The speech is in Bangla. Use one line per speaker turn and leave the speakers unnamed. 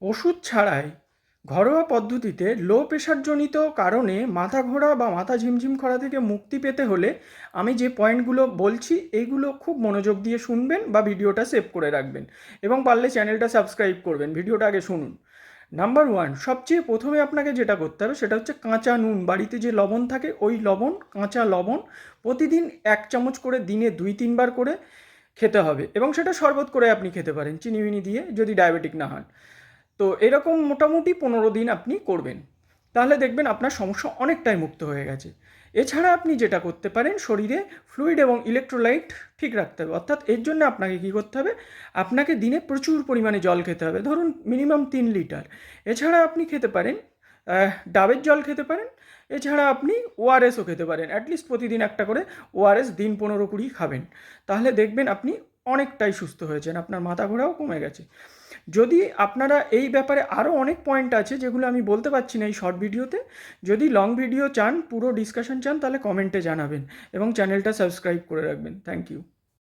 ওষুধ ছাড়াই ঘরোয়া পদ্ধতিতে লো প্রেশারজনিত কারণে মাথা ঘোরা বা মাথা ঝিমঝিম করা থেকে মুক্তি পেতে হলে আমি যে পয়েন্টগুলো বলছি এইগুলো খুব মনোযোগ দিয়ে শুনবেন বা ভিডিওটা সেভ করে রাখবেন এবং পারলে চ্যানেলটা সাবস্ক্রাইব করবেন। ভিডিওটা আগে শুনুন। নাম্বার ওয়ান, সবচেয়ে প্রথমে আপনাকে যেটা করতে হবে সেটা হচ্ছে কাঁচা নুন। বাড়িতে যে লবণ থাকে ওই লবণ, কাঁচা লবণ প্রতিদিন 1 চামচ করে দিনে 2-3 বার করে খেতে হবে এবং সেটা শরবত করে আপনি খেতে পারেন চিনি মিনি দিয়ে, যদি ডায়াবেটিক না হন। তো এরকম মোটামুটি 15 দিন আপনি করবেন, তাহলে দেখবেন আপনার সমস্যা অনেকটাই মুক্ত হয়ে গেছে। এছাড়া আপনি যেটা করতে পারেন, শরীরে ফ্লুইড এবং ইলেকট্রোলাইট ঠিক রাখতে হবে। অর্থাৎ এর জন্য আপনাকে কী করতে হবে, আপনাকে দিনে প্রচুর পরিমাণে জল খেতে হবে, ধরুন মিনিমাম 3 লিটার। এছাড়া আপনি খেতে পারেন ডাবের জল খেতে পারেন। এছাড়া আপনি ওআরএসও খেতে পারেন, অ্যাটলিস্ট প্রতিদিন একটা করে ওআরএস দিন 15-20 খাবেন। তাহলে দেখবেন আপনি অনেকটাই সুস্থ হয়েছেন, আপনার মাথা ঘোরাও কমে গেছে। যদি আপনারা এই ব্যাপারে আরও অনেক পয়েন্ট আছে যেগুলো আমি বলতে পারছি না এই শর্ট ভিডিওতে, যদি লং ভিডিও চান, পুরো ডিসকাশন চান, তাহলে কমেন্টে জানাবেন এবং চ্যানেলটা সাবস্ক্রাইব করে রাখবেন। Thank you.